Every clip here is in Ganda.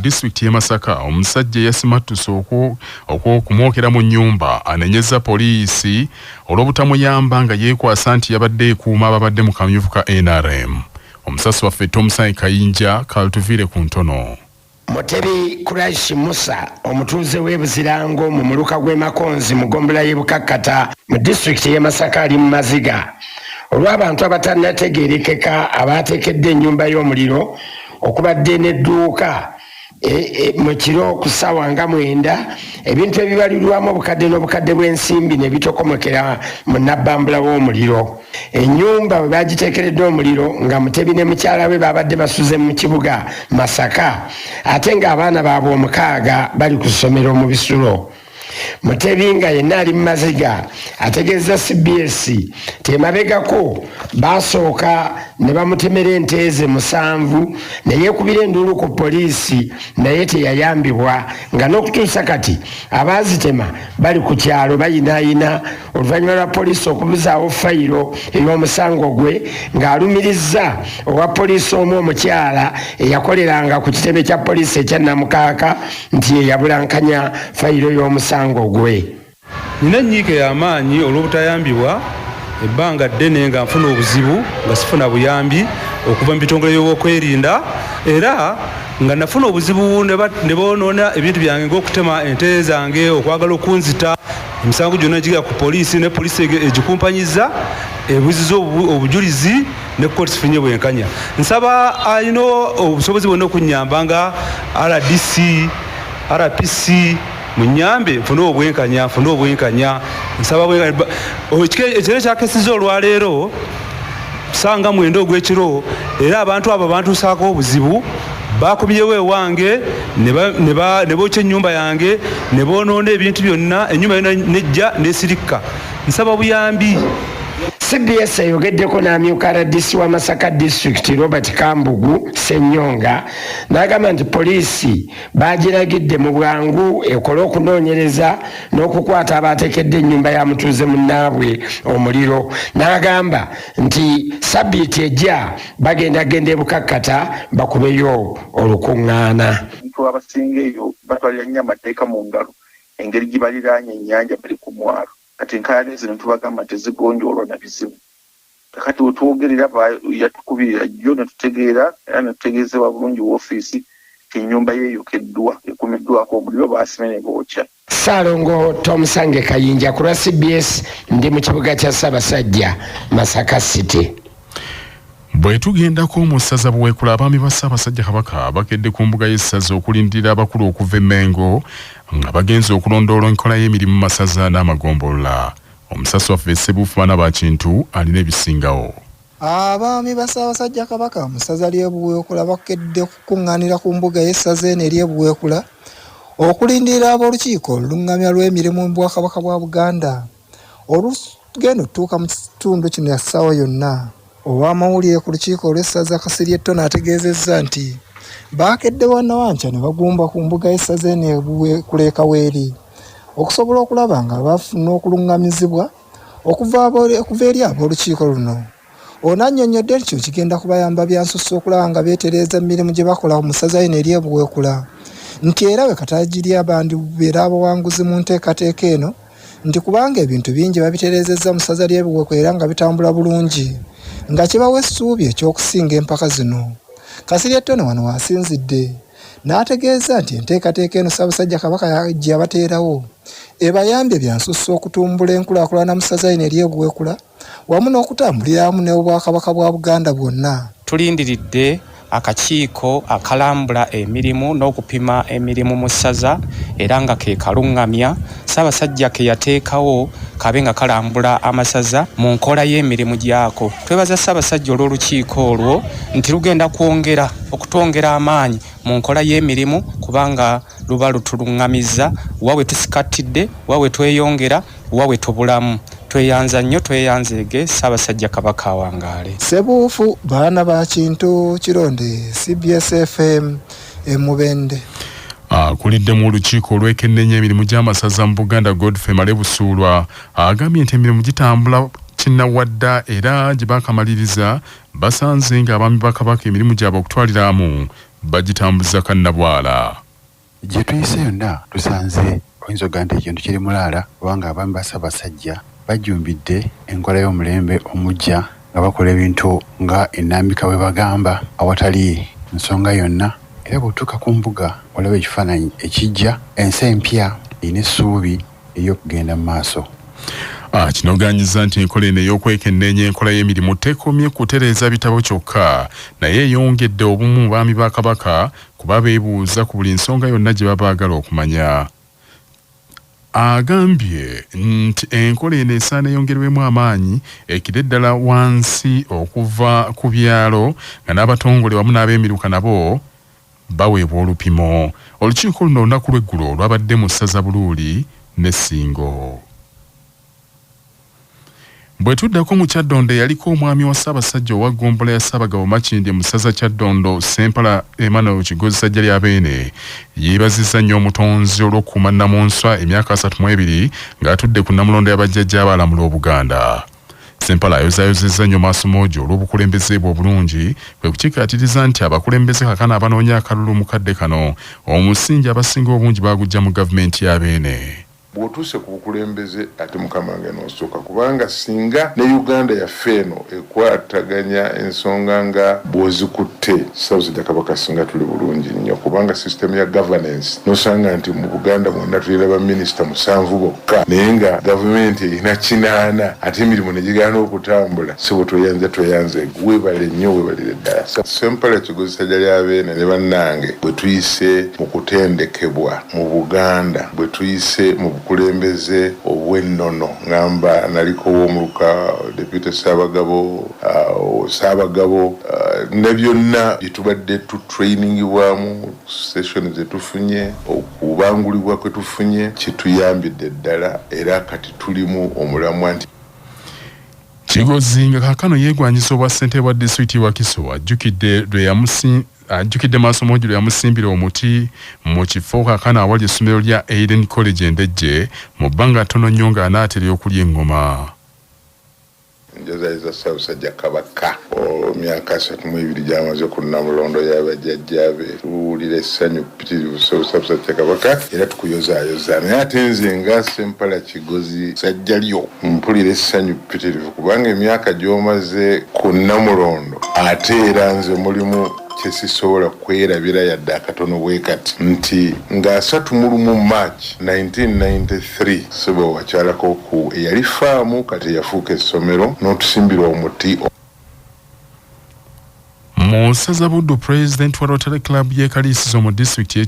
district y'e Masaka omusajja yasimattusa okumwokera mu nnyumba anenyeza poliisi olw'obutamuyamba nga yeekwasa nti yabadde ekuuma ababadde mu kamyufu ka NRM. Omusasi waffe Tomusanyi Kayinja kaltuviire ku ntono. Mutebi Kuraishi Musa omutuuze w'ebuzirango mu muluka gw'e Makonzi mu ggombolola y'e Bukakkata mu district y'e Masaka ali mu maziga olw'abantu abatannategeerekeka abaateekedde ennyumba y'omuliro okubadde n'edduuka mu kiro ku ssaawa nga 9 ebintu ebibalirwamu obukadde n'obukadde bw'ensimbi ne bitokomokera mu nabbambula w'omuliro. Ennyumba bwe bagiteekeredde omuliro nga Mutebi ne mukyala we babadde basuze mu kibuga Masaka ate ng'abaana baabwe 6 bali ku ssomero mu bisulo. Mutebi nga yenna ali mu maziga ategeeza CBS temabegako basooka ne bamutemera ente ze 7 ne yeekubira enduulu ku poliisi naye teyayambibwa nga n'okutuusa kati abaazitema bali ku kyalo bayinaayina oluvannyuma lwa poliisi okubuzaawo fayiro ey'omusango gwe ng'alumirizza owa poliisi omu omukyala eyakoleranga ku kitebe kya poliisi ekya Namukaaka nti yeyabulankanya fayiro y'omusango gwe. Nina nnyiike y'amaanyi olw'obutayambibwa ebbanga ddene nga nfuna obuzibu nga sifuna buyambi okuva mu bitongole by'okwerinda era nga nafuna obuzibu ne boonoona ebintu byange ng'okutema ente zange okwagala okunzita emisango gyonna giga ku poliisi ne poliisi egikumpanyiza ebuziza obujulizi ne kkooti sifunye bwenkanya. Nsaba alina obusobozi bwonna okunnyamba nga RDC RPC munyambe nfune obwenkanya nsaba ekiro kyakesiza olwaleero sanga 9 ogw'ekiro era abantu abo bantuusaako obuzibu bakumyewo ewange ne bookya ennyumba yange ne boonoona ebintu byonna ennyumba yonna nejja nesirikka. Nsaba buyambi. CBS ayogeddeko n'amyuka RDC wa Masaka District Robert Kambugu Ssenyonga n'agamba nti poliisi bagiragidde mu bwangu ekole okunoonyereza n'okukwata abaateekedde ennyumba ya mutuuze munnaabwe omuliro. N'agamba nti sabbiiti ejja bagendagenda e Bukakkata bakubeyo olukuŋŋaana. Abasinga eyo batwalira nnyo amateeka mu ngalo engeri gye baliraanye ennyanja bali ku mwalo. Kati nkaale zino tubagamba tezigonjoolwa na bizibu. Kati wetwogerera yatukubirira jjo ne tutegeera era ne tutegeezebwa bulungi woofiisi ennyumba ye eyokeddwa ekumiddwako omuliro baasime ne bookya. Ssaalongo Tomusange Kayinja ku lwa CBS ndi mu kibuga kya Ssaabasajja Masaka City. Bwe tugendako mu ssaza Buweekula abaami ba Ssaabasajja Kabaka bakedde ku mbuga y'essaza okulindira abakulu okuva e Mengo nga bagenze okulondoola enkola y'emirimu masaza n'amagombolola. Omusasi waffe Ssebuufu baana ba Kintu alina ebisingawo. Abaami ba Ssaabasajja Kabaka mu ssaza ly'e Buweekula bakedde kukuŋŋaanira ku mbuga y'essaza eno ery'e Buweekula okulindirira ab'olukiiko oluŋŋamya lw'emirimu mu Bwakabaka bwa Buganda olugenda otuuka mu kitundu kino ya ssaawa yonna. Ow'amawulire ku lukiiko olw'essaza Kasirye Ttona ategeezezza nti baakedde wannawankya ne bagumba ku mbuga y'essaza eno e Buweekula Kaweeri okusobola okulaba nga bafuna okuluŋŋamizibwa okuva eri ab'olukiiko luno. Ono annyonnyodde nti kigenda kubayamba byansusse okulaba nga beetereeza emirimu gye bakola mu ssaza eno ery'e Buweekula nti era we kataagiri abandibeera abawanguzi mu nteekateeka eno nti kubanga ebintu bingi babitereezezza mu ssaza ly'e Buweekula era nga bitambula bulungi nga kibawa essuubi eky'okusinga empaka zino. Kasirye Ttona wano wasinzidde n'ategeeza nti enteekateeka eno Ssaabasajja Kabaka gye yabateerawo ebayambye byansusse okutumbula enkulaakulana mu ssaza eno ery'e Buweekula wamu n'okutambulira wamu n'Obwakabaka bwa Buganda bwonna. Tulindiridde akakiiko akalambula emirimu n'okupima emirimu mu ssaza era nga ke kaluŋŋamya Ssaabasajja ke yateekawo kabe nga kalambula amasaza mu nkola y'emirimu gyako. Twebaza Ssaabasajja olw'olukiiko olwo nti lugenda kwongera okutwongera amaanyi mu nkola y'emirimu kubanga luba lutuluŋŋamizza wawe tusikatidde wawe tweyongera wawe tubulamu. Tweyanza nnyo tweyanzeege Ssaabasajja Kabaka awangaale. Ssebuufu baana ba Kintu Kironde CBS FM Mubende. Kulidde mu lukiiko olwekennenya emirimu gy'amasaza mu Buganda Godfrey Male Busuulwa agambye nti emirimu gitambula kinnawadda era gye bakamaliriza basanze nga abaami ba Kabaka emirimu gyabwe okutwaliramu bagitambuza kannabwala. Gye tuyise yonna tusanze oyinza okugaa nti ekintu kiri mulaala kubanga abaami ba Ssaabasajja bajjumbidde enkola y'omulembe omujja nga bakola ebintu nga ennambika bwe bagamba awatali nsonga yonna, era bw'otuuka ku mbuga olaba ekifaananyi ekijja ensi empya erina essuubi ery'okugenda mu maaso. Kinoganyiza nti enkola eno ey'okwekenneenya enkola y'emirimu tekomye kutereeza bitabo kyokka, naye eyongedde obumu mu baami ba Kabaka kuba beebuuza ku buli nsonga yonna gye baba baagala okumanya. Agambye nti enkola eno esaana eyongerwemu amaanyi ekire ddala wansi okuva ku byalo nga n'abatongole wamu n'ab'emiruka nabo baweebwa olupimo. Olukiiko luno olunaku lw'eggulo lwabadde mu ssaza Buluuli ne Ssingo. Bwe tuddako mu Kyaddondo yaliko omwami wa Ssaabasajja owa ggombolola ya Ssaabagabo Makindye mu ssaza Kyaddondo Ssempala Emmanuel Kigozi Ssajja lya Beene yeebazizza nnyo omutonzi olw'okukuuma Nnamunswa emyaka 32 ng'atudde ku Nnamulondo y'abajjajja abalamula Obuganda. Ssempala ayozaayozezza nnyo maaso moogi olw'obukulembeze bwe obulungi kwe kukikaatiriza nti abakulembeze kakana abanoonya akalulu mu kadde kano omusingi abasinga obungi baagujja mu gavumenti ya Beene. Bw'otuuse ku bukulembeze ate Mukama wange n'osooka kubanga singa ne Uganda yaffe eno ekwataganya ensonga nga bw'ozikutte Ssaabasajja Kabaka singa tuli bulungi nnyo kubanga system ya governance n'osanga nti mu Buganda mwonna tulina baminisita 7 bokka naye nga gavumenti erina 8 ate emirimu ne gigaana okutambula si bwe tweyanze weebale nnyo weebalire ddala. Ssempala Kigozi Ssajja lya Beene ne bannange bwe tuyise mu kutendekebwa mu Buganda bwe tuyise mu bukulembeze obw'ennono ngamba naliko w'omuluka Deputy Ssaabagabo ne byonna bye tubadde tutrainingibwamu session ze tufunye okubangulibwa kwe tufunye kituyambidde ddala era kati tulimu omulamwa nti Kigozi nga kaakano yeegwanyisa obwa ssentebe bwa disitulikiti wa Kiso ajjukidde maaso moogi lwe yamusimbira omuti mu kifo kaakano awali essomero lya Eden College Endejje mu bbanga ttono nnyo ng'anaatera okulya eŋŋoma. Njazayiza Ssaabasajja Kabaka emyaka 32 gy'amaze ku Nnamulondo y'abajjajjaabe tuwulira essanyu ppitirivu Ssaabasajja Kabaka era tukuyozaayoza naye ate nze nga Ssempala Kigozi Ssajja lyo mpulira essanyu ppitirivu kubanga emyaka gy'omaze ku Nnamulondo ate era nze mulimu kyesisobola kwerabira yadde akatono bwe kati nti nga 31 March 1993 sebo wakyalako ku eyali faamu kati yafuuka essomero n'otusimbira omuti. Mu ssaza Buddu President wa Rotary Club y'ekaliisizo mu disitulikiti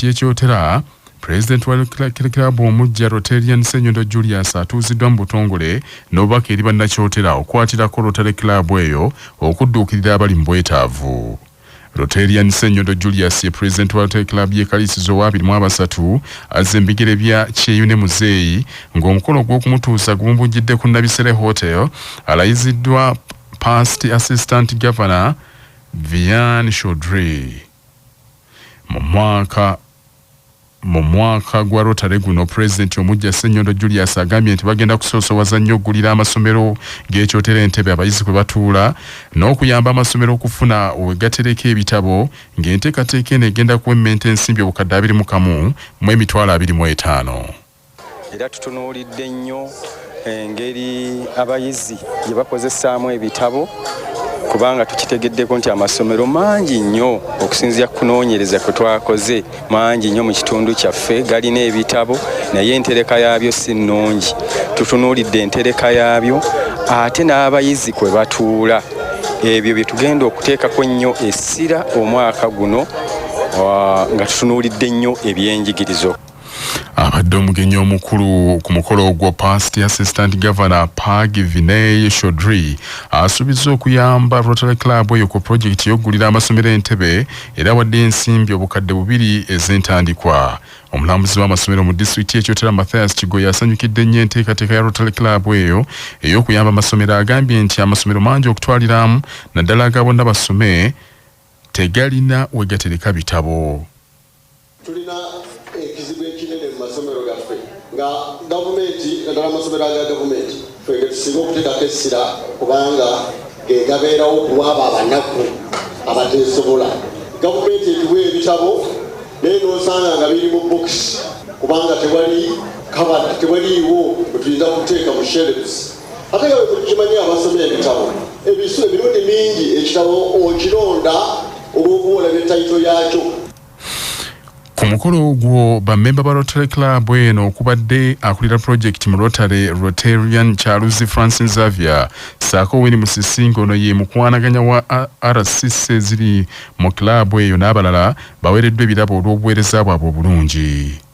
y'Ekyotera President wa Club omujja Rotarian Ssenyondo Julius atuuziddwa mu butongole n'obubaka eri bannakyotera okwatirako Rotary Club eyo okudduukirira abali mu bwetaavu. Rotarian Ssenyondo Julius ye President wa Rotary Club y'ekaliisizo wa 23 azze embigere bya Kyeyune Muzeeyi ng'omukolo gw'okumutuusa gumbujjidde ku Nabisere Hotel alayiziddwa Past Assistant Governor Vian Chaudhry. Mu mwaka gwa Rotary guno President omujja Ssenyondo Julius agambye nti bagenda kusoosowaza nnyo oggulira amasomero g'Ekyotera Entebbe abayizi kwe batuula n'okuyamba amasomero okufuna wegatereka ebitabo ng'enteekateeka eno egenda kuwemmenta ensimbi obukadde 21 mu emitwalo 25. Era tutunuulidde nnyo engeri abayizi gye bakozesaamu ebitabo kubanga tukitegeddeko nti amasomero mangi nnyo okusinziira ku kunoonyereza kwe twakoze mangi nnyo mu kitundu kyaffe galina ebitabo naye entereka yaabyo si nnungi. Tutunuulidde entereka yaabyo ate n'abayizi kwe batuula ebyo bye tugenda okuteekako nnyo essira omwaka guno nga tutunuulidde nnyo ebyenjigirizo. Abadde omugenyi omukulu ku mukolo ogwo Past Assistant Governor Pag Vinay Chaudhry asuubizza okuyamba Rotary Club eyo ku pulojekiti y'oggulira amasomero Entebbe era wadde ensimbi obukadde 2 ez'entandikwa. Omulambuzi w'amasomero mu disitulikiti y'Ekyotera Mathias Kigoya asanyukidde nnyo enteekateeka ya Rotary Club eyo ey'okuyamba amasomero agambye nti amasomero mangi okutwaliramu naddala aga bonna basome tegalina wegatereka bitabo. Nga gavumenti naddala amasomero aga gavumenti twege tusinga okuteekako essira kubanga gabeerawo okuwaaba abanaku abateesobola. Gavumenti etuwa ebitabo naye n'osanga nga biri mu bokisi kubanga tewaliiwo wetuyinza kuteeka mu shelves. Ate nga tukimanyi abasomya ebitabo emirundi mingi ekitabo okironda olw'okuwola byetayito yaakyo. Ku mukolo ogwo bammemba ba Rotary Club eno okubadde akulira project mu Rotarian Charles Francis Xavier saako Winnie Musisingo ono ye mukwanaganya wa RCC eziri mu club eyo n'abalala baweereddwa ebirabo olw'obuweereza bwabwe obulungi.